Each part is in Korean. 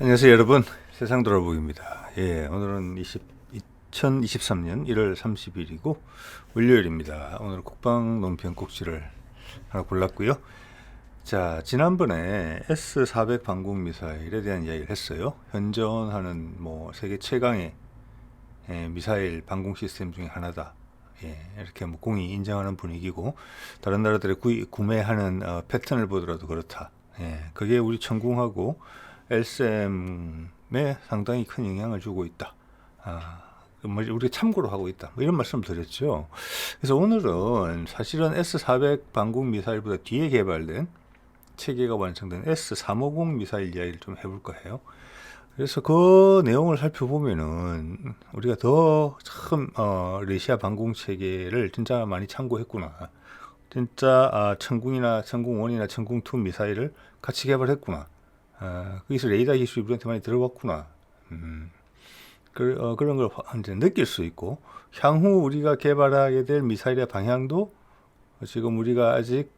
안녕하세요 여러분, 세상 돌아보기입니다. 오늘은 2023년 1월 30일이고 월요일입니다. 오늘 국방 논평 꼭지를 하나 골랐고요. 자, 지난번에 S-400 방공 미사일에 대한 이야기를 했어요. 현존하는 세계 최강의 미사일 방공 시스템 중에 하나다. 이렇게 공이 인정하는 분위기고, 다른 나라들이 구매하는 패턴을 보더라도 그렇다. 그게 우리 천궁하고 LSM에 상당히 큰 영향을 주고 있다. 우리가 참고로 하고 있다. 이런 말씀을 드렸죠. 그래서 오늘은 사실은 S-400 방공 미사일보다 뒤에 개발된 체계가 완성된 S-350 미사일 이야기를 좀 해볼까 해요. 그래서 그 내용을 살펴보면은 우리가 더 참 러시아 방공 체계를 진짜 많이 참고했구나. 진짜 천궁이나 천궁1이나 천궁2 미사일을 같이 개발했구나. 거기서 레이더 기술이 우리한테 많이 들어왔구나. 그런 걸 이제 느낄 수 있고, 향후 우리가 개발하게 될 미사일의 방향도 지금 우리가 아직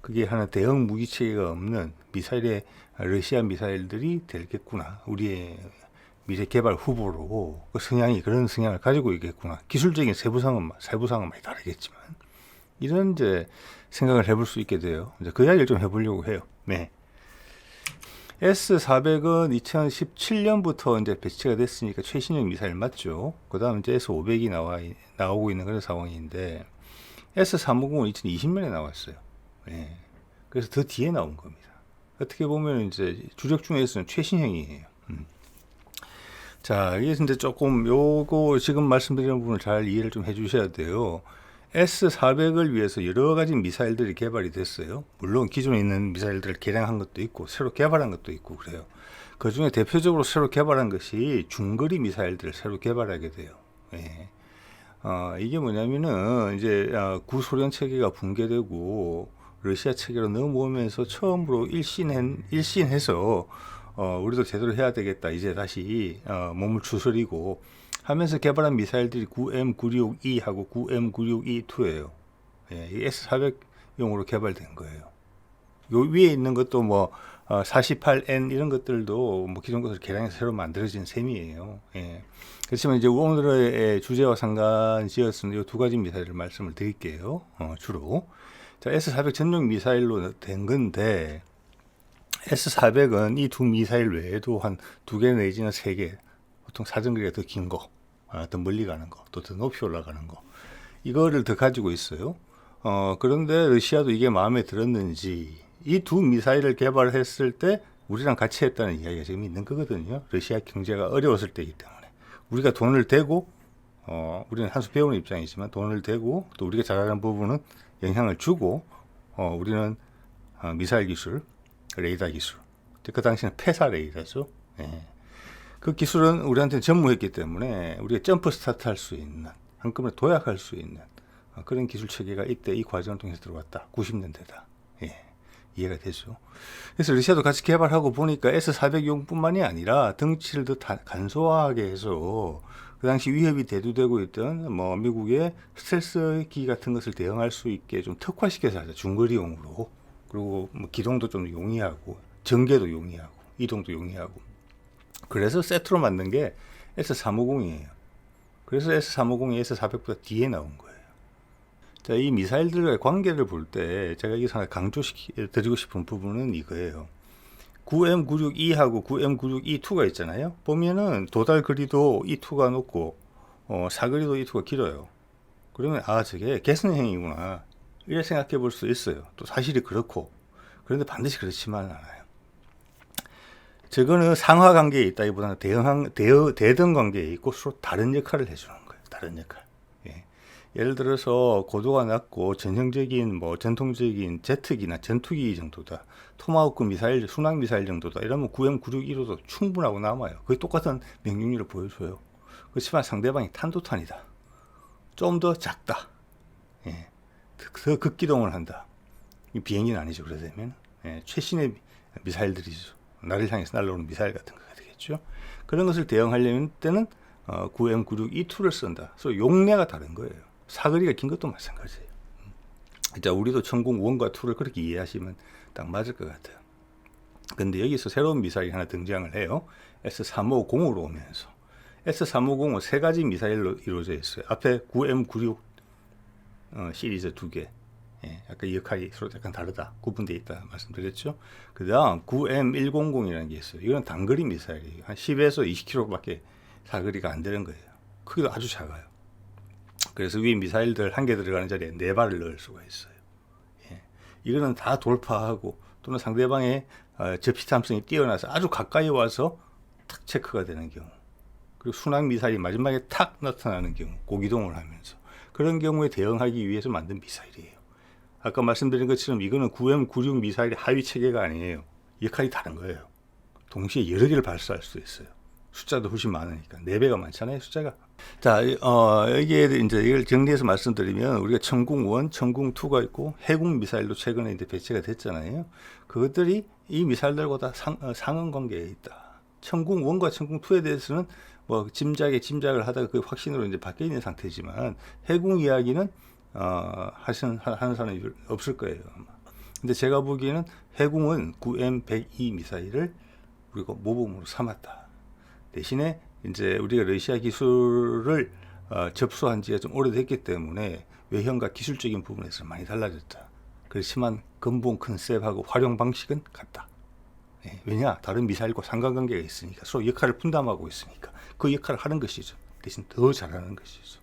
그게 하나 대형 무기 체계가 없는 러시아 미사일들이 되겠구나. 우리의 미래 개발 후보로 그런 성향을 가지고 있겠구나. 기술적인 세부상은 많이 다르겠지만, 이런 이제 생각을 해볼 수 있게 돼요. 이제 그 이야기를 좀 해보려고 해요. 네. S-400은 2017년부터 이제 배치가 됐으니까 최신형 미사일 맞죠? 그 다음 이제 S-500이 나오고 있는 그런 상황인데, S-350은 2020년에 나왔어요. 그래서 더 뒤에 나온 겁니다. 어떻게 보면 이제 주력 중에서는 최신형이에요. 자, 이게 이제 조금 요거 지금 말씀드리는 부분을 잘 이해를 좀 해주셔야 돼요. S-400을 위해서 여러 가지 미사일들이 개발이 됐어요. 물론 기존에 있는 미사일들을 개량한 것도 있고 새로 개발한 것도 있고 그래요. 그 중에 대표적으로 새로 개발한 것이 중거리 미사일들을 새로 개발하게 돼요. 이게 뭐냐면은 이제 구소련 체계가 붕괴되고 러시아 체계로 넘어오면서 처음으로 일신해서 우리도 제대로 해야 되겠다. 이제 다시 몸을 추스리고 하면서 개발한 미사일들이 9M962하고 9M962-2예요. 이 S-400용으로 개발된 거예요. 요 위에 있는 것도 48N 이런 것들도 기존 것을 개량해서 새로 만들어진 셈이에요. 그렇지만 이제 오늘의 주제와 상관지어서 이 두 가지 미사일을 말씀을 드릴게요. 주로. 자, S-400 전용 미사일로 된 건데, S-400은 이 두 미사일 외에도 한 2개 내지는 3개, 보통 사정거리가 더 긴 거, 더 멀리 가는 거, 또 더 높이 올라가는 거, 이거를 더 가지고 있어요. 그런데 러시아도 이게 마음에 들었는지 이 두 미사일을 개발했을 때 우리랑 같이 했다는 이야기가 지금 있는 거거든요. 러시아 경제가 어려웠을 때이기 때문에 우리가 돈을 대고, 우리는 한 수 배우는 입장이지만 돈을 대고 또 우리가 잘하는 부분은 영향을 주고, 우리는 미사일 기술, 레이더 기술, 그 당시는 패사 레이더죠. 그 기술은 우리한테 전무했기 때문에 우리가 점프 스타트 할 수 있는, 한꺼번에 도약할 수 있는 그런 기술 체계가 이때 이 과정을 통해서 들어왔다. 90년대다. 이해가 되죠. 그래서 러시아도 같이 개발하고 보니까 S-400용뿐만이 아니라 덩치를 더 간소화하게 해서 그 당시 위협이 대두되고 있던 미국의 스텔스 기기 같은 것을 대응할 수 있게 좀 특화시켜서 하자. 중거리용으로. 그리고 기동도 좀 용이하고 전개도 용이하고 이동도 용이하고. 그래서 세트로 만든 게 S-350이에요. 그래서 S-350이 S-400보다 뒤에 나온 거예요. 자, 이 미사일들과의 관계를 볼 때 제가 여기서 하나 강조드리고 싶은 부분은 이거예요. 9M962하고 9M962-2가 있잖아요. 보면은 도달 거리도 E2가 높고 사거리도 E2가 길어요. 그러면 저게 개선형이구나 이렇게 생각해 볼 수 있어요. 또 사실이 그렇고, 그런데 반드시 그렇지만은 않아요. 저거는 상하 관계에 있다기보다는 대등 관계에 있고 서로 다른 역할을 해주는 거예요. 다른 역할. 예를 들어서 고도가 낮고 전형적인 전통적인 제트기나 전투기 정도다. 토마호크 미사일, 순항 미사일 정도다. 이러면 9M961호도 충분하고 남아요. 거의 똑같은 명중률을 보여줘요. 그렇지만 상대방이 탄도탄이다. 좀 더 작다. 더 극기동을 한다. 비행기는 아니죠. 그러려면 최신의 미사일들이죠. 나를 향해서 날아오는 미사일 같은 거가 되겠죠. 그런 것을 대응하려면 때는 9M962-2를 쓴다. 그래서 용량가 다른 거예요. 사거리가 긴 것도 마찬가지예요. 자, 우리도 천궁 1과 2를 그렇게 이해하시면 딱 맞을 것 같아요. 근데 여기서 새로운 미사일이 하나 등장을 해요. S350으로 오면서. S350은 세 가지 미사일로 이루어져 있어요. 앞에 9M96 시리즈 두 개. 예, 아까 역할이 서로 약간 다르다. 구분되어 있다 말씀드렸죠. 그 다음 9M100이라는 게 있어요. 이건 단거리 미사일이에요. 한 10에서 20km밖에 사거리가 안 되는 거예요. 크기도 아주 작아요. 그래서 위에 미사일들 한 개 들어가는 자리에 4발을 넣을 수가 있어요. 예, 이거는 다 돌파하고 또는 상대방의 접시탐성이 뛰어나서 아주 가까이 와서 탁 체크가 되는 경우, 그리고 순항 미사일이 마지막에 탁 나타나는 경우, 고기동을 하면서 그런 경우에 대응하기 위해서 만든 미사일이에요. 아까 말씀드린 것처럼 이거는 9M96 미사일의 하위 체계가 아니에요. 역할이 다른 거예요. 동시에 여러 개를 발사할 수 있어요. 숫자도 훨씬 많으니까. 4배가 많잖아요, 숫자가. 자, 여기에 이제 이걸 정리해서 말씀드리면, 우리가 천궁1, 천궁2가 있고, 해군 미사일도 최근에 이제 배치가 됐잖아요. 그것들이 이 미사일들보다 상응 관계에 있다. 천궁1과 천궁2에 대해서는 뭐 짐작을 하다가 그 확신으로 이제 바뀌어 있는 상태지만, 해군 이야기는 하는 사람이 없을 거예요, 아마. 근데 제가 보기에는 해군은 9M102 미사일을 우리가 모범으로 삼았다. 대신에 이제 우리가 러시아 기술을 접수한 지가 좀 오래됐기 때문에 외형과 기술적인 부분에서 많이 달라졌다. 그렇지만 근본 컨셉하고 활용 방식은 같다. 예, 왜냐? 다른 미사일과 상관관계가 있으니까, 서로 역할을 분담하고 있으니까 그 역할을 하는 것이죠. 대신 더 잘하는 것이죠.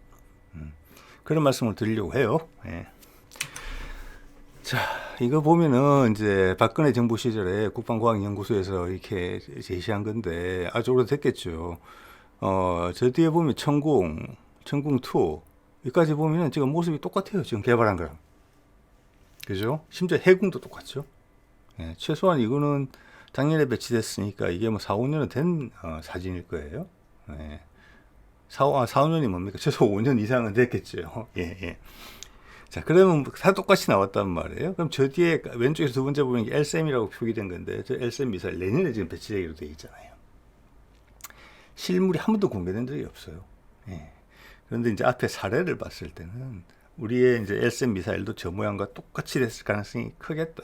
그런 말씀을 드리려고 해요. 예. 자, 이거 보면은 이제 박근혜 정부 시절에 국방과학연구소에서 이렇게 제시한 건데 아주 오래됐겠죠. 저 뒤에 보면 천궁, 천궁2 여기까지 보면은 지금 모습이 똑같아요. 지금 개발한 거랑. 그죠? 심지어 해군도 똑같죠. 예, 최소한 이거는 작년에 배치됐으니까 이게 뭐 4, 5년은 된 사진일 거예요. 예. 4, 5년이 뭡니까? 최소 5년 이상은 됐겠죠. 예, 예. 자, 그러면 다 똑같이 나왔단 말이에요. 그럼 저 뒤에 왼쪽에서 두 번째 보면 LSM이라고 표기된 건데, 저 LSM 미사일 내년에 지금 배치되기로 되어 있잖아요. 실물이 한 번도 공개된 적이 없어요. 예. 그런데 이제 앞에 사례를 봤을 때는 우리의 이제 LSM 미사일도 저 모양과 똑같이 됐을 가능성이 크겠다.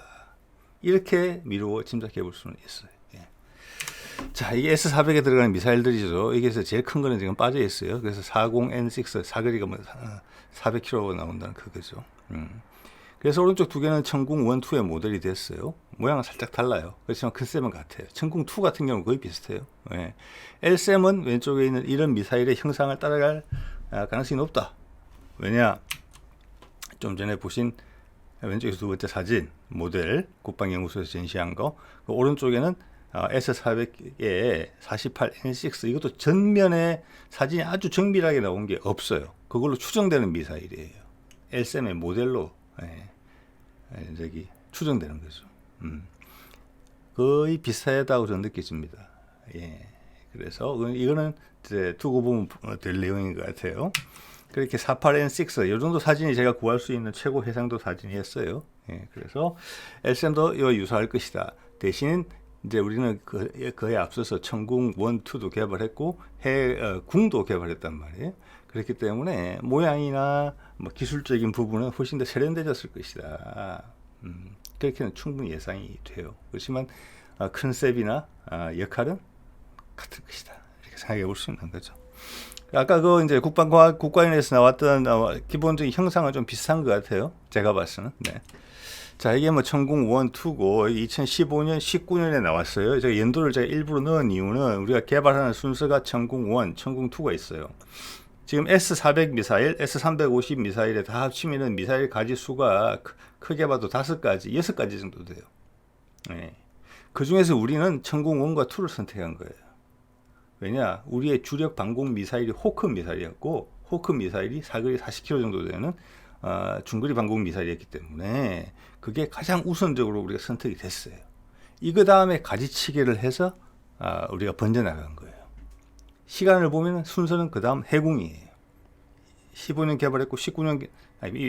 이렇게 미루어 짐작해 볼 수는 있어요. 예. 자, 이게 S400에 들어가는 미사일들이죠. 여기서 제일 큰 거는 지금 빠져 있어요. 그래서 40N6 사거리가 뭐 400km 나온다는 그거죠. 그래서 오른쪽 두 개는 천궁 1, 2의 모델이 됐어요. 모양은 살짝 달라요. 그렇지만 컨셉은 같아요. 천궁 2 같은 경우는 거의 비슷해요. 예. LSM은 왼쪽에 있는 이런 미사일의 형상을 따라갈 가능성이 높다. 왜냐? 좀 전에 보신 왼쪽에서 두 번째 사진 모델 국방연구소에서 전시한 거, 그 오른쪽에는 S400의 48N6 이것도 전면에 사진이 아주 정밀하게 나온 게 없어요. 그걸로 추정되는 미사일이에요. LSM의 모델로 저기 추정되는 거죠. 거의 비슷하다고 저는 느껴집니다. 예. 그래서 이거는 이제 두고 보면 될 내용인 것 같아요. 그렇게 48N6 이 정도 사진이 제가 구할 수 있는 최고 해상도 사진이었어요. 예. 그래서 LSM도 이와 유사할 것이다. 대신 이제 우리는 그에 앞서서 천궁 1, 2도 개발했고 해궁도 개발했단 말이에요. 그렇기 때문에 모양이나 뭐 기술적인 부분은 훨씬 더 세련되졌을 것이다. 그렇게는 충분히 예상이 돼요. 그렇지만 컨셉이나 역할은 같을 것이다. 이렇게 생각해 볼 수 있는 거죠. 아까 그 이제 국가인에서 나왔던 기본적인 형상은 좀 비슷한 것 같아요. 제가 봤을 때는. 네. 자, 이게 뭐 천궁 1, 2고 2015년, 19년에 나왔어요. 제가 연도를 제가 일부러 넣은 이유는 우리가 개발하는 순서가 천궁 1, 천궁 2가 있어요. 지금 S400 미사일, S350 미사일에 다 합치면 미사일 가지 수가 크게 봐도 5가지, 6가지 정도 돼요. 네. 그 중에서 우리는 천궁 1과 2를 선택한 거예요. 왜냐? 우리의 주력 방공 미사일이 호크 미사일이었고, 호크 미사일이 사거리 40km 정도 되는 중거리 방공 미사일이었기 때문에 그게 가장 우선적으로 우리가 선택이 됐어요. 이거 다음에 가지치기를 해서 우리가 번져나간 거예요. 시간을 보면 순서는 그 다음 해궁이에요. 15년 개발했고 19년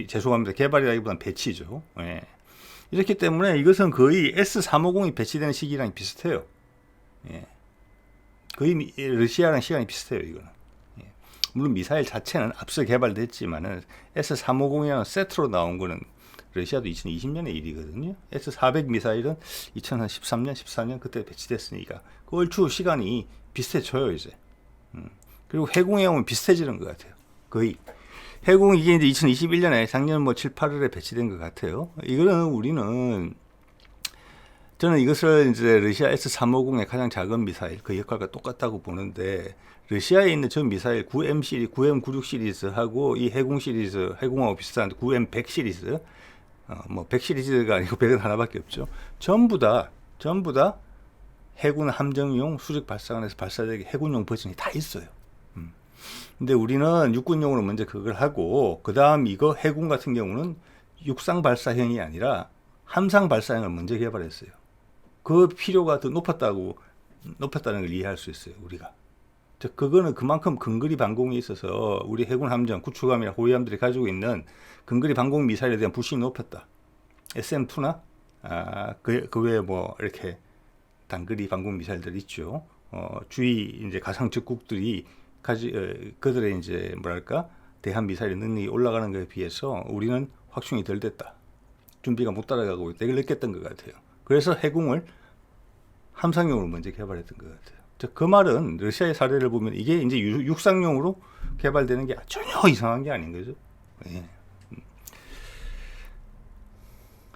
죄송합니다. 개발이라기보다는 배치죠. 예. 이렇기 때문에 이것은 거의 S350이 배치되는 시기랑 비슷해요. 예. 거의 러시아랑 시간이 비슷해요. 이거는. 예. 물론 미사일 자체는 앞서 개발됐지만은 S350이랑 세트로 나온 거는 러시아도 2020년의 일이거든요. S-400 미사일은 2013년, 14년 그때 배치됐으니까 그 얼추 시간이 비슷해져요 이제. 그리고 해공에 오면 비슷해지는 것 같아요. 거의. 해공 이게 이제 2021년에 작년 뭐 7, 8월에 배치된 것 같아요. 이거는 우리는 저는 이것을 이제 러시아 S-350의 가장 작은 미사일 그 역할과 똑같다고 보는데 러시아에 있는 전 미사일 9M 시리즈, 9M96 시리즈하고 이 해공 시리즈, 해공하고 비슷한 9M100 시리즈, 뭐 100 시리즈가 아니고 100은 하나밖에 없죠. 전부 다 해군 함정용 수직 발사관에서 발사되게 해군용 버전이 다 있어요. 근데 우리는 육군용으로 먼저 그걸 하고 그 다음 이거 해군 같은 경우는 육상 발사형이 아니라 함상 발사형을 먼저 개발했어요. 그 필요가 더 높았다는 걸 이해할 수 있어요, 우리가. 즉, 그거는 그만큼 근거리 반공이 있어서 우리 해군 함정, 구축함이나 호위함들이 가지고 있는 근거리 반공 미사일에 대한 불신이 높았다. SM-2나, 그 외에 뭐, 이렇게 단거리 반공 미사일들 있죠. 주위 이제 가상 적국들이 그들의 이제 뭐랄까, 대한 미사일 능력이 올라가는 것에 비해서 우리는 확충이 덜 됐다. 준비가 못 따라가고 있다. 이걸 느꼈던 것 같아요. 그래서 해공을 함상용으로 먼저 개발했던 것 같아요. 그 말은 러시아의 사례를 보면 이게 이제 육상용으로 개발되는 게 전혀 이상한 게 아닌 거죠. 예.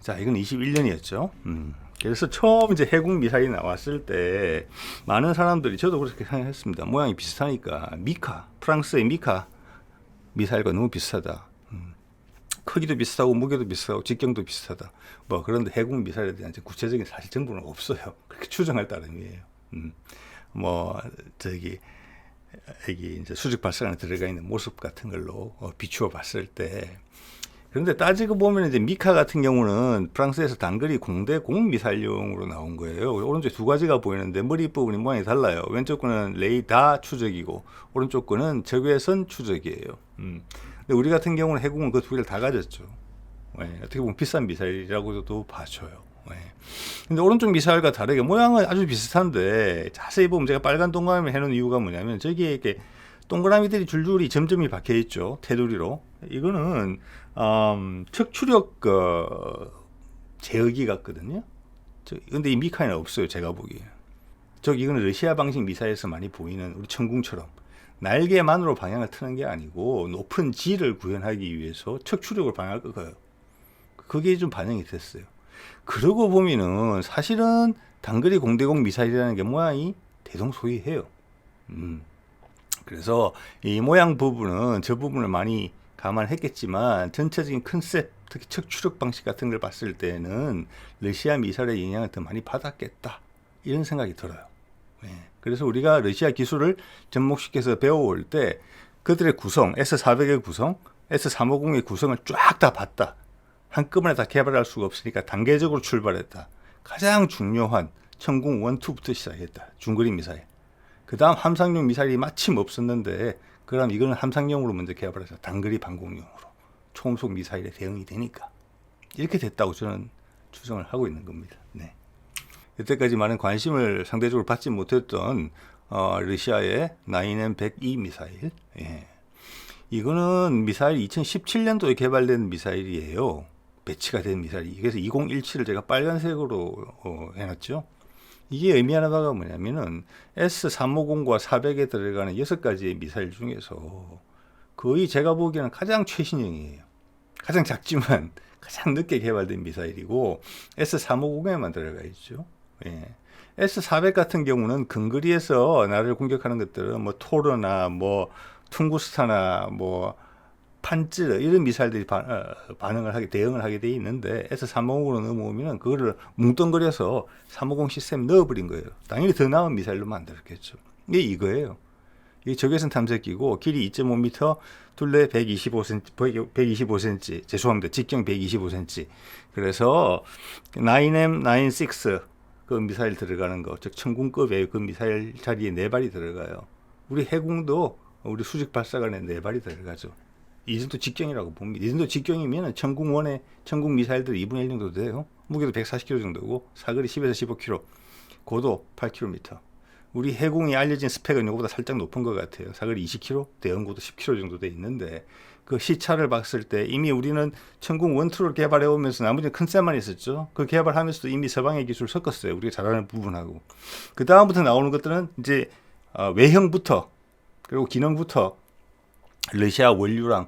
자, 이건 21년이었죠. 그래서 처음 이제 해군 미사일이 나왔을 때 많은 사람들이 저도 그렇게 생각했습니다. 모양이 비슷하니까 미카, 프랑스의 미카 미사일과 너무 비슷하다. 크기도 비슷하고 무게도 비슷하고 직경도 비슷하다. 뭐 그런데 해군 미사일에 대한 구체적인 사실 정보는 없어요. 그렇게 추정할 따름이에요. 뭐 여기 이제 수직 발사관에 들어가 있는 모습 같은 걸로 비추어 봤을 때 그런데 따지고 보면 이제 미카 같은 경우는 프랑스에서 단거리 공대공 미사일용으로 나온 거예요. 오른쪽에 두 가지가 보이는데 머리 부분이 모양이 달라요. 왼쪽 거는 레이더 추적이고 오른쪽 거는 적외선 추적이에요. 근데 우리 같은 경우는 해공은 그 두 개를 다 가졌죠. 네, 어떻게 보면 비싼 미사일이라고도 봐줘요. 네. 근데 오른쪽 미사일과 다르게 모양은 아주 비슷한데 자세히 보면 제가 빨간 동그라미를 해놓은 이유가 뭐냐면 저기에 이렇게 동그라미들이 줄줄이 점점이 박혀 있죠. 테두리로. 이거는 척추력 제어기 같거든요. 근데 이 미카에는 없어요. 제가 보기에. 이거는 러시아 방식 미사일에서 많이 보이는 우리 천궁처럼 날개만으로 방향을 트는 게 아니고 높은 G를 구현하기 위해서 척추력을 방향을 꺾어요. 그게 좀 반영이 됐어요. 그러고 보면은 사실은 단거리 공대공 미사일이라는 게 모양이 대동소이해요. 그래서 이 모양 부분은 저 부분을 많이 감안했겠지만 전체적인 컨셉, 특히 척추력 방식 같은 걸 봤을 때는 러시아 미사일의 영향을 더 많이 받았겠다. 이런 생각이 들어요. 네. 그래서 우리가 러시아 기술을 접목시켜서 배워올 때 그들의 구성, S-400의 구성, S-350의 구성을 쫙 다 봤다. 한꺼번에 다 개발할 수가 없으니까 단계적으로 출발했다. 가장 중요한 천궁 1, 2부터 시작했다. 중거리 미사일. 그 다음 함상용 미사일이 마침 없었는데 그럼 이거는 함상용으로 먼저 개발해서 단거리 방공용으로 초음속 미사일에 대응이 되니까 이렇게 됐다고 저는 추정을 하고 있는 겁니다. 네. 여태까지 많은 관심을 상대적으로 받지 못했던 러시아의 9M102 미사일. 예. 이거는 미사일 2017년도에 개발된 미사일이에요. 배치가 된 미사일이. 그래서 2017을 제가 빨간색으로 해놨죠. 이게 의미하는 바가 뭐냐면은 S-350과 400에 들어가는 6가지의 미사일 중에서 거의 제가 보기에는 가장 최신형이에요. 가장 작지만 가장 늦게 개발된 미사일이고 S-350에만 들어가 있죠. 예. S-400 같은 경우는 근거리에서 나를 공격하는 것들은 뭐 토르나 뭐 퉁구스타나 뭐 판찌르 이런 미사일들이 대응을 하게 돼 있는데 S-350으로 넘어오면 그거를 뭉뚱그려서 350 시스템 넣어버린 거예요. 당연히 더 나은 미사일로 만들었겠죠. 이게 이거예요. 이게 적외선 탐색기고 길이 2.5m, 둘레 125cm, 죄송합니다. 직경 125cm. 그래서 9M96 그 미사일 들어가는 거, 즉 천궁급의 그 미사일 자리에 4발이 들어가요. 우리 해군도 우리 수직 발사관에 4발이 들어가죠. 이 정도 직경이라고 봅니다. 이 정도 직경이면 천궁1의 천궁 미사일들 2분의 1 정도 돼요. 무게도 140kg 정도고 사거리 10에서 15km, 고도 8km. 우리 해공이 알려진 스펙은 이거보다 살짝 높은 것 같아요. 사거리 20km, 대응고도 10km 정도 돼 있는데 그 시차를 봤을 때 이미 우리는 천궁 원투를 개발해 오면서 나머지 컨셉만 있었죠. 그 개발하면서도 이미 서방의 기술을 섞었어요. 우리가 잘하는 부분하고. 그 다음부터 나오는 것들은 이제 외형부터 그리고 기능부터 러시아 원류랑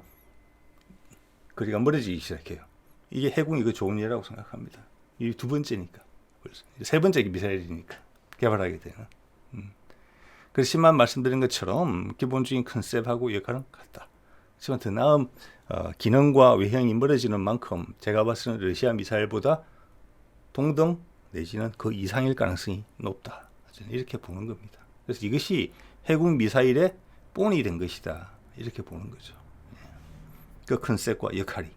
거리가 멀어지기 시작해요. 이게 해군이 그 좋은 예라고 생각합니다. 이 두 번째니까. 세 번째 미사일이니까 개발하게 되는. 그렇지만 말씀드린 것처럼 기본적인 컨셉하고 역할은 같다. 하지만 더 나은 기능과 외형이 멀어지는 만큼 제가 봤을 때는 러시아 미사일보다 동등 내지는 그 이상일 가능성이 높다. 저는 이렇게 보는 겁니다. 그래서 이것이 해군 미사일의 본이 된 것이다. 이렇게 보는 거죠. 그 컨셉과 역할이.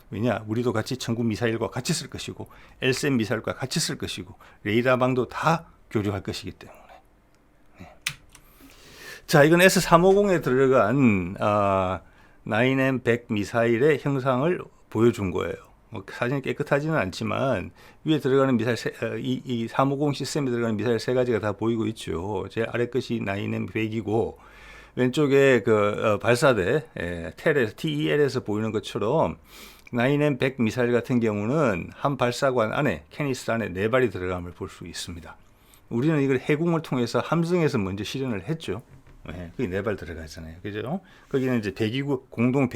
왜냐? 우리도 같이 천군 미사일과 같이 쓸 것이고 LSM 미사일과 같이 쓸 것이고 레이더망도 다 교류할 것이기 때문에. 자, 이건 S350에 들어간 9M100 미사일의 형상을 보여준 거예요. 사진이 깨끗하지는 않지만 위에 들어가는 미사일 이 350 시스템에 들어가는 미사일 세 가지가 다 보이고 있죠. 제 아래 것이 9M100이고 왼쪽에 그 발사대 TEL에서 보이는 것처럼 9M100 미사일 같은 경우는 한 발사관 안에 캐니스터 안에 4발이 들어감을 볼 수 있습니다. 우리는 이걸 해궁을 통해서 함성에서 먼저 실현을 했죠. 그게 4발 들어가잖아요. 그죠? 거기는 이제 배기구 공동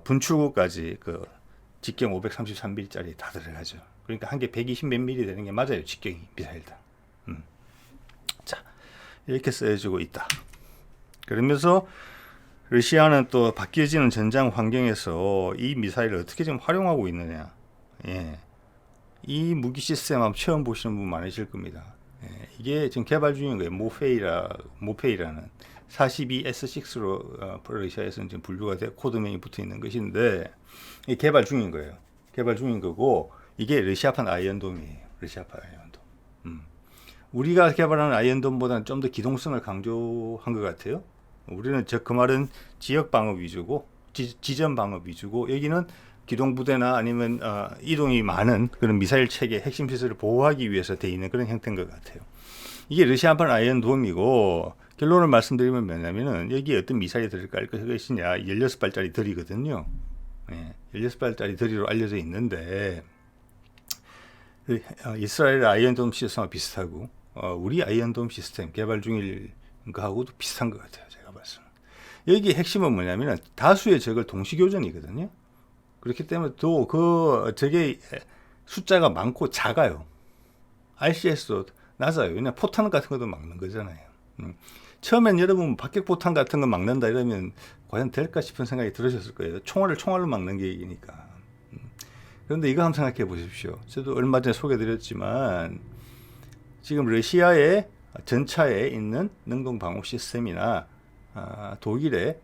분출구까지 그 직경 533mm짜리 다 들어가죠. 그러니까 한 개 120 몇 미리 되는 게 맞아요. 직경이 미사일다. 자, 이렇게 쓰여지고 있다. 그러면서 러시아는 또 바뀌어지는 전장 환경에서 이 미사일을 어떻게 지금 활용하고 있느냐. 이 무기 시스템 한번 처음 보시는 분 많으실 겁니다. 이게 지금 개발 중인 거예요. 모페이라는 42S6로 러시아에서는 지금 분류가 돼 코드명이 붙어 있는 것인데 이 개발 중인 거예요. 개발 중인 거고 이게 러시아판 아이언돔이에요. 러시아판 아이언돔. 우리가 개발하는 아이언돔보다는 좀 더 기동성을 강조한 것 같아요. 우리는 그 말은 지역 방어 위주고 지점 방어 위주고 여기는 기동부대나 아니면 이동이 많은 그런 미사일 체계 핵심 시설을 보호하기 위해서 돼 있는 그런 형태인 것 같아요. 이게 러시아판 아이언돔이고 결론을 말씀드리면 뭐냐면은 여기에 어떤 미사일이 들어갈 것이냐 16발짜리 덜이거든요. 16발짜리 덜이로 알려져 있는데 이스라엘 아이언돔 시스템과 비슷하고 우리 아이언돔 시스템 개발 중일 거하고도 비슷한 것 같아요. 제가 봤을 때. 여기 핵심은 뭐냐면 다수의 적을 동시교전이거든요. 그렇기 때문에 또 저게 숫자가 많고 작아요. RCS도 낮아요. 왜냐면 포탄 같은 것도 막는 거잖아요. 처음엔 여러분 박격포탄 같은 거 막는다 이러면 과연 될까 싶은 생각이 들으셨을 거예요. 총알로 막는 게 이기니까. 그런데 이거 한번 생각해 보십시오. 저도 얼마 전에 소개드렸지만 지금 러시아의 전차에 있는 능동 방어 시스템이나 독일의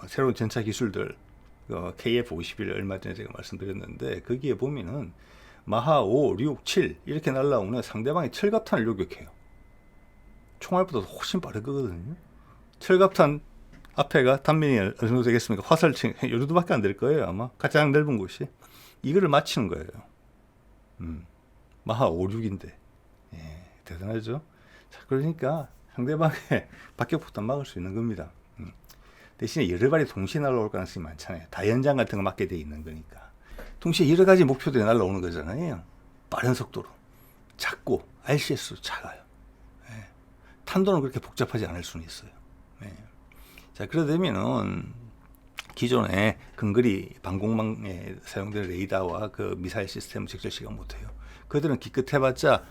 새로운 전차 기술들 KF-51 얼마 전에 제가 말씀드렸는데 거기에 보면은 마하 5, 6, 7 이렇게 날라오는 상대방의 철갑탄을 요격해요. 총알보다 훨씬 빠르거든요. 철갑탄 앞에가 단면이 어느 정도 되겠습니까? 화살층 요 정도밖에 안 될 거예요. 아마 가장 넓은 곳이 이거를 맞히는 거예요. 마하 5, 6인데 대단하죠. 자, 그러니까 상대방의 박격포탄 막을 수 있는 겁니다. 대신에 여러 발이 동시에 날아올 가능성이 많잖아요. 다연장 같은 거 맞게 돼 있는 거니까. 동시에 여러 가지 목표들이 날아오는 거잖아요. 빠른 속도로. 작고 RCS도 작아요. 탄도는 그렇게 복잡하지 않을 수는 있어요. 자, 그러다 보면은 기존의 근거리 방공망에 사용된 레이더와 그 미사일 시스템을 직접 시각 못해요. 그들은 기껏 해봤자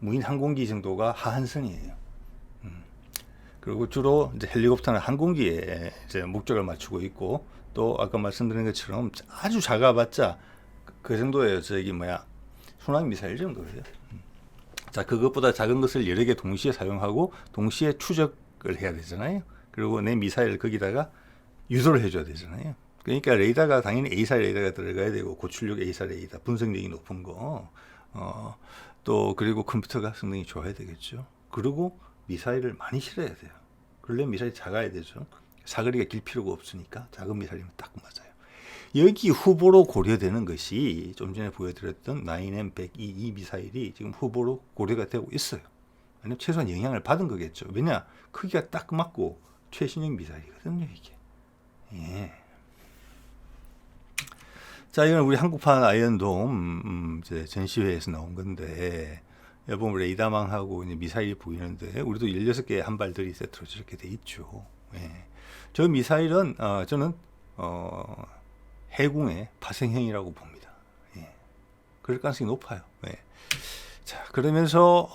무인 항공기 정도가 하한선이에요. 그리고 주로 이제 헬리콥터나 항공기에 이제 목적을 맞추고 있고 또 아까 말씀드린 것처럼 아주 작아봤자 그 정도예요. 순항 미사일 정도예요. 자, 그것보다 작은 것을 여러 개 동시에 사용하고 동시에 추적을 해야 되잖아요. 그리고 내 미사일을 거기다가 유도를 해줘야 되잖아요. 그러니까 레이더가 당연히 A사 레이더가 들어가야 되고 고출력 A사 레이더 분석력이 높은 거 또 그리고 컴퓨터가 성능이 좋아야 되겠죠. 그리고 미사일을 많이 실어야 돼요. 그러려면 미사일이 작아야 되죠. 사거리가 길 필요가 없으니까 작은 미사일이면 딱 맞아요. 여기 후보로 고려되는 것이 좀 전에 보여드렸던 9M100E 미사일이 지금 후보로 고려가 되고 있어요. 아니면 최소한 영향을 받은 거겠죠. 왜냐? 크기가 딱 맞고 최신형 미사일이거든요, 이게. 예. 자, 이건 우리 한국판 아이언돔 이제 전시회에서 나온 건데, 여러분 레이더망하고 이제 미사일이 보이는데, 우리도 16개의 한발들이 세트로 저렇게 돼 있죠. 예. 저 미사일은 저는 해군의 파생형이라고 봅니다. 예. 그럴 가능성이 높아요. 예. 자, 그러면서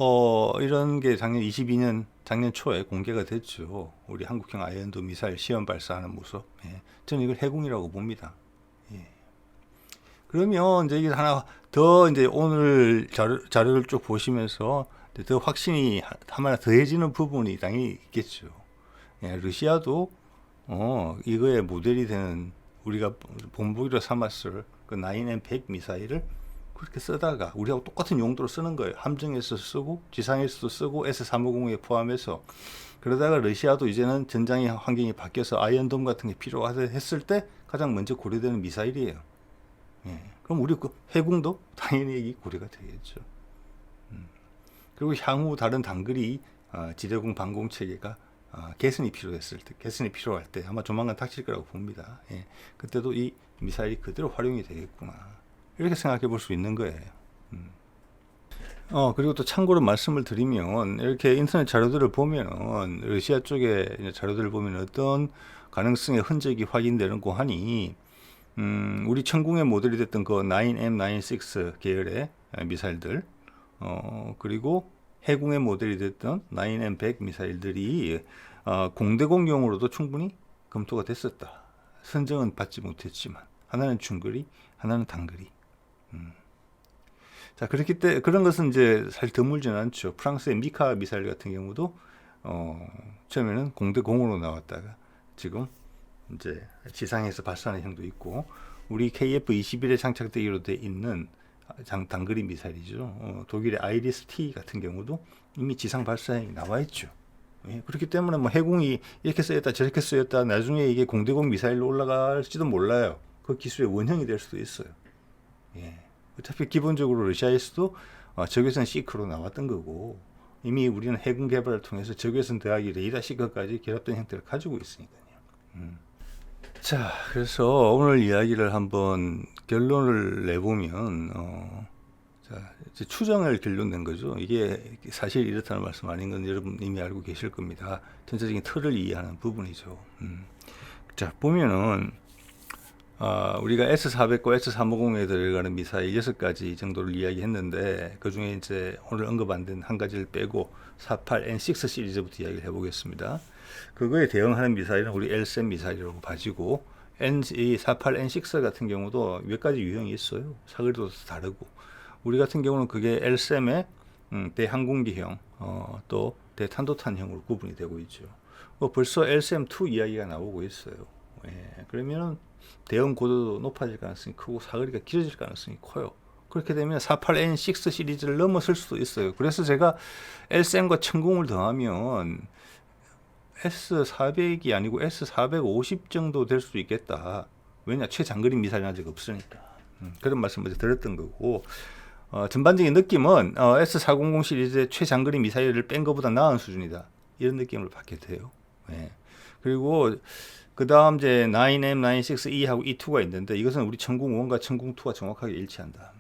이런 게 작년 초에 공개가 됐죠. 우리 한국형 아이언돔 미사일 시험 발사하는 모습. 예. 저는 이걸 해군이라고 봅니다. 예. 그러면 이제 이게 하나 더 이제 오늘 자료를 쭉 보시면서 더 확신이 하나 더해지는 부분이 당연히 있겠죠. 예, 러시아도 이거의 모델이 되는 우리가 본보기로 삼았을 그 9M100 미사일을 그렇게 쓰다가 우리하고 똑같은 용도로 쓰는 거예요. 함정에서 쓰고 지상에서도 쓰고 S-350에 포함해서. 그러다가 러시아도 이제는 전장의 환경이 바뀌어서 아이언돔 같은 게 필요하다 했을 때 가장 먼저 고려되는 미사일이에요. 예. 그럼 우리 그 해군도 당연히 고려가 되겠죠. 그리고 향후 다른 단거리 지대공 방공 체계가 개선이 필요할 때 아마 조만간 닥칠 거라고 봅니다. 예. 그때도 이 미사일이 그대로 활용이 되겠구나. 이렇게 생각해 볼 수 있는 거예요. 그리고 또 참고로 말씀을 드리면, 이렇게 인터넷 자료들을 보면은, 러시아 쪽에 자료들을 보면 어떤 가능성의 흔적이 확인되는 고 하니, 우리 천궁의 모델이 됐던 그 9M96 계열의 미사일들, 그리고 해군의 모델이 됐던 9M100 미사일들이 공대공용으로도 충분히 검토가 됐었다. 선정은 받지 못했지만, 하나는 중거리, 하나는 단거리. 자, 그렇기 때문에 그런 것은 이제 사실 드물지는 않죠. 프랑스의 미카 미사일 같은 경우도 처음에는 공대공으로 나왔다가 지금 이제 지상에서 발사하는 형도 있고, 우리 KF-21에 장착되기로 돼 있는 단거리 미사일이죠. 독일의 아이리스-T 같은 경우도 이미 지상 발사형이 나와 있죠. 예, 그렇기 때문에 뭐 해공이 이렇게 쓰였다 저렇게 쓰였다 나중에 이게 공대공 미사일로 올라갈지도 몰라요. 그 기술의 원형이 될 수도 있어요. 예. 어차피 기본적으로 러시아에서도 적외선 시크로 나왔던 거고, 이미 우리는 해군 개발을 통해서 적외선 더하기 레이더 시크까지 결합된 형태를 가지고 있으니까요. 자, 그래서 오늘 이야기를 한번 결론을 내보면, 자, 이제 추정을 결론 낸 거죠. 이게 사실 이렇다는 말씀 아닌 건 여러분 이미 알고 계실 겁니다. 전체적인 틀을 이해하는 부분이죠. 자, 보면은, 우리가 S-400과 S-350에 들어가는 미사일 6가지 정도를 이야기했는데, 그 중에 이제 오늘 언급 안 된 한 가지를 빼고 48N6 시리즈부터 이야기를 해보겠습니다. 그거에 대응하는 미사일은 우리 LSM 미사일이라고 봐지고, 이 48N6 같은 경우도 몇 가지 유형이 있어요. 사거리도 다르고. 우리 같은 경우는 그게 LSM의 대항공기형, 또 대탄도탄형으로 구분이 되고 있죠. 벌써 LSM2 이야기가 나오고 있어요. 예, 그러면은 대응 고도도 높아질 가능성이 크고 사거리가 길어질 가능성이 커요. 그렇게 되면 48N6 시리즈를 넘어설 수도 있어요. 그래서 제가 LSM과 천궁을 더하면 S400이 아니고 S450 정도 될 수도 있겠다. 왜냐, 최장거리 미사일은 아직 없으니까. 그런 말씀을 드렸던 거고, 전반적인 느낌은 S400 시리즈의 최장거리 미사일을 뺀 것보다 나은 수준이다. 이런 느낌을 받게 돼요. 네. 그리고 그 다음 이제 9M, 96E하고 E2가 있는데, 이것은 우리 천궁 1과 천궁 2가 정확하게 일치한다.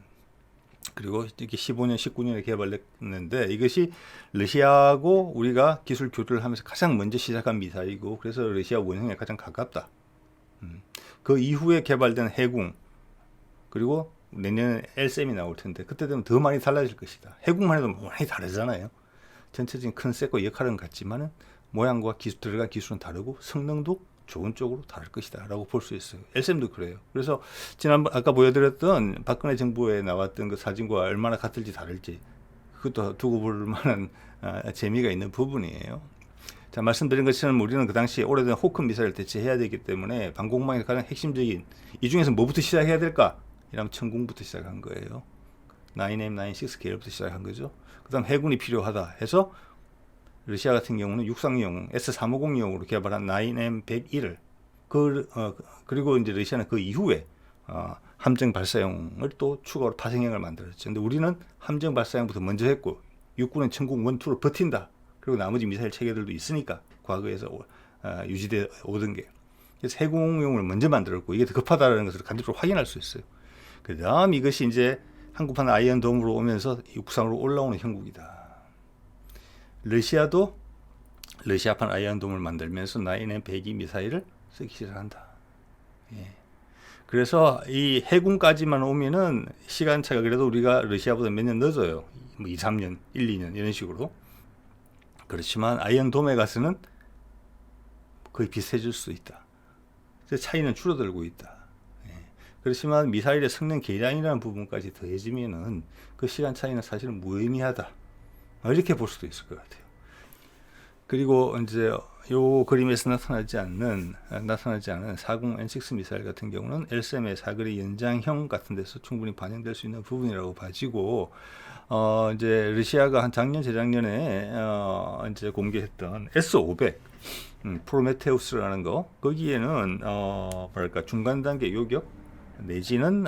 그리고 이게 15년, 19년에 개발됐는데, 이것이 러시아하고 우리가 기술 교류를 하면서 가장 먼저 시작한 미사일이고, 그래서 러시아 원형에 가장 가깝다. 그 이후에 개발된 해궁, 그리고 내년에 LSM이 나올 텐데, 그때 되면 더 많이 달라질 것이다. 해궁만 해도 많이 다르잖아요. 전체적인 컨셉과 역할은 같지만은 모양과 들어간 기술은 다르고 성능도 좋은 쪽으로 다를 것이다 라고 볼 수 있어요. LSM도 그래요. 그래서 지난번 아까 보여드렸던 박근혜 정부에 나왔던 그 사진과 얼마나 같을지 다를지, 그것도 두고 볼 만한 재미가 있는 부분이에요. 자, 말씀드린 것처럼 우리는 그 당시 오래된 호크 미사일을 대체해야 되기 때문에 방공망에서 가장 핵심적인, 이 중에서 뭐부터 시작해야 될까? 이러면 천궁부터 시작한 거예요. 9M, 96 계열부터 시작한 거죠. 그 다음 해군이 필요하다 해서 러시아 같은 경우는 육상용 S-350용으로 개발한 9M101을 그리고 이제 러시아는 그 이후에 함정 발사용을 또 추가로 파생형을 만들었죠. 근데 우리는 함정 발사용부터 먼저 했고, 육군은 천궁 1, 2를 버틴다. 그리고 나머지 미사일 체계들도 있으니까 과거에서 유지돼 오던 게. 그래서 해군용을 먼저 만들었고 이게 더 급하다는 것을 간접적으로 확인할 수 있어요. 그 다음 이것이 이제 한국판 아이언돔으로 오면서 육상으로 올라오는 형국이다. 러시아도 러시아판 아이언돔을 만들면서 9M102 미사일을 쓰기 시작한다. 예. 그래서 이 해군까지만 오면은 시간차가 그래도 우리가 러시아보다 몇 년 늦어요. 뭐 2, 3년, 1, 2년 이런 식으로. 그렇지만 아이언돔에 가서는 거의 비슷해질 수 있다. 차이는 줄어들고 있다. 예. 그렇지만 미사일의 성능 개량이라는 부분까지 더해지면은 그 시간 차이는 사실은 무의미하다. 이렇게 볼 수도 있을 것 같아요. 그리고 이제 요 그림에서 나타나지 않는 40 N6 미사일 같은 경우는 LSM의 사거리 연장형 같은 데서 충분히 반영될 수 있는 부분이라고 봐지고, 이제 러시아가 한 작년 재작년에 이제 공개했던 S500 프로메테우스라는 거, 거기에는 뭐랄까 중간 단계 요격 내지는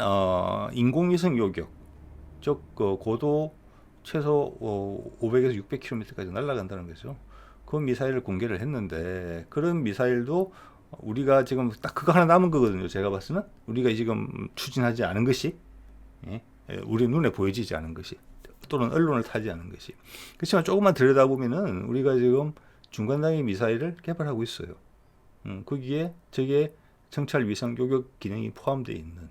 인공위성 요격, 즉 고도 최소 500에서 600km까지 날아간다는 거죠. 그 미사일을 공개를 했는데, 그런 미사일도 우리가 지금 딱 그거 하나 남은 거거든요. 제가 봤을 때는 우리가 지금 추진하지 않은 것이, 예? 우리 눈에 보여지지 않은 것이, 또는 언론을 타지 않은 것이. 그렇지만 조금만 들여다보면은 우리가 지금 중간 단계 미사일을 개발하고 있어요. 거기에 저게 정찰 위성 요격 기능이 포함되어 있는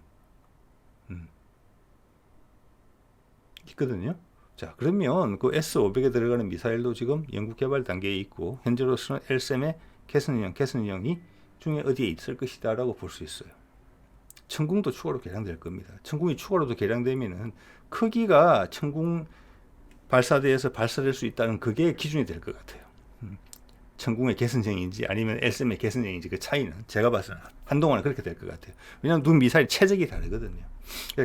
있거든요. 자, 그러면 그 S500에 들어가는 미사일도 지금 연구 개발 단계에 있고, 현재로서는 LSM의 개선형이 중에 어디에 있을 것이다라고 볼 수 있어요. 천궁도 추가로 개량될 겁니다. 천궁이 추가로도 개량되면은 크기가 천궁 발사대에서 발사될 수 있다는 그게 기준이 될 것 같아요. 천궁의 개선형인지 아니면 LSM의 개선형인지 그 차이는 제가 봐서는 한동안은 그렇게 될 것 같아요. 왜냐하면 두 미사일 체적이 다르거든요.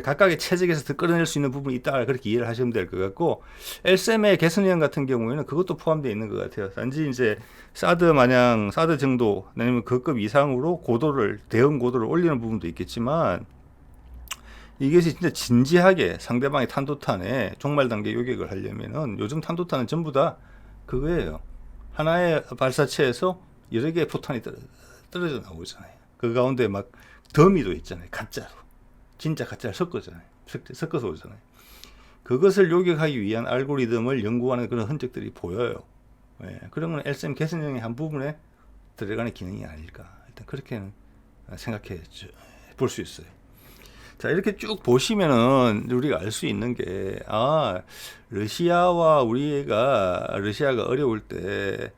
각각의 체적에서 더 끌어낼 수 있는 부분이 있다, 그렇게 이해를 하시면 될 것 같고, LSM의 개선형 같은 경우에는 그것도 포함되어 있는 것 같아요. 단지 이제 사드 정도 아니면 그급 이상으로 대응 고도를 올리는 부분도 있겠지만, 이것이 진짜 진지하게 상대방의 탄도탄에 종말 단계 요격을 하려면은, 요즘 탄도탄은 전부 다 그거예요. 하나의 발사체에서 여러 개의 포탄이 떨어져 나오잖아요. 그 가운데 막 더미도 있잖아요. 가짜로. 진짜 가짜를 섞어서 오잖아요. 그것을 요격하기 위한 알고리즘을 연구하는 그런 흔적들이 보여요. 예, 그러면 LSM 개선형의 한 부분에 들어가는 기능이 아닐까. 일단 그렇게는 생각해 볼 수 있어요. 자, 이렇게 쭉 보시면은 우리가 알 수 있는 게, 러시아가 어려울 때,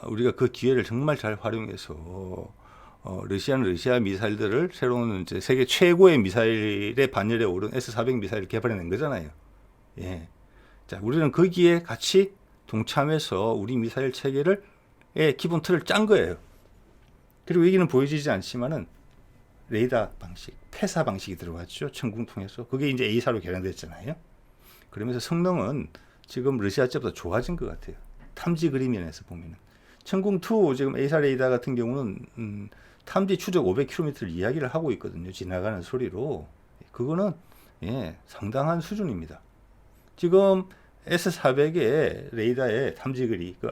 우리가 그 기회를 정말 잘 활용해서, 러시아는 러시아 미사일들을 새로운 이제 세계 최고의 미사일의 반열에 오른 S400 미사일을 개발해낸 거잖아요. 예. 자, 우리는 거기에 같이 동참해서 우리 미사일 체계를, 기본 틀을 짠 거예요. 그리고 여기는 보여지지 않지만은, 레이더 방식, 패사 방식이 들어갔죠. 천궁 통해서. 그게 이제 A사로 개량됐잖아요. 그러면서 성능은 지금 러시아제보다 좋아진 것 같아요. 탐지 그림면에서 보면은. 천궁2 지금 A사 레이더 같은 경우는 탐지 추적 500km를 이야기를 하고 있거든요. 지나가는 소리로. 그거는 상당한 수준입니다. 지금 S400의 레이더의 탐지 거리, 그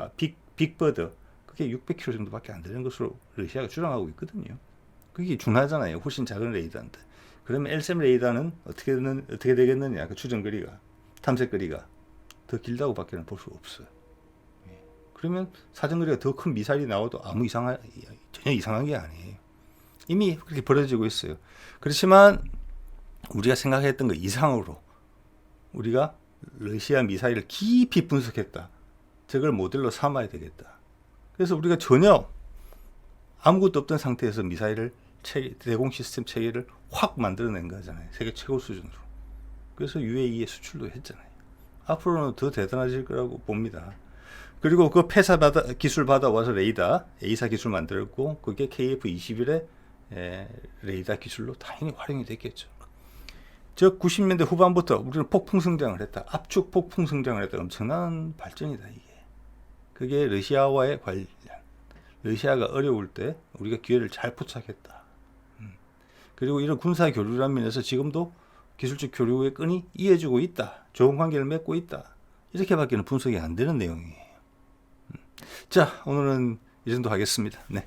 빅버드, 그게 600km 정도밖에 안 되는 것으로 러시아가 주장하고 있거든요. 그게 준하잖아요. 훨씬 작은 레이더인데. 그러면 LSM 레이더는 어떻게 되겠느냐? 그 추정거리가, 탐색거리가 더 길다고 밖에는 볼 수 없어요. 그러면 사정거리가 더 큰 미사일이 나와도 전혀 이상한 게 아니에요. 이미 그렇게 벌어지고 있어요. 그렇지만 우리가 생각했던 것 이상으로 우리가 러시아 미사일을 깊이 분석했다. 저걸 모델로 삼아야 되겠다. 그래서 우리가 전혀 아무것도 없던 상태에서 미사일을 대공 시스템 체계를 확 만들어낸 거잖아요. 세계 최고 수준으로. 그래서 UAE에 수출도 했잖아요. 앞으로는 더 대단해질 거라고 봅니다. 그리고 그 패사 기술 받아와서 레이더 A사 기술 만들었고, 그게 KF-21의 레이더 기술로 당연히 활용이 됐겠죠. 즉 90년대 후반부터 우리는 폭풍 성장을 했다. 압축 폭풍 성장을 했다. 엄청난 발전이다 이게. 그게 러시아와의 관련. 러시아가 어려울 때 우리가 기회를 잘 포착했다. 그리고 이런 군사 교류란 면에서 지금도 기술적 교류의 끈이 이어지고 있다. 좋은 관계를 맺고 있다. 이렇게밖에는 분석이 안 되는 내용이에요. 자, 오늘은 이 정도 하겠습니다. 네.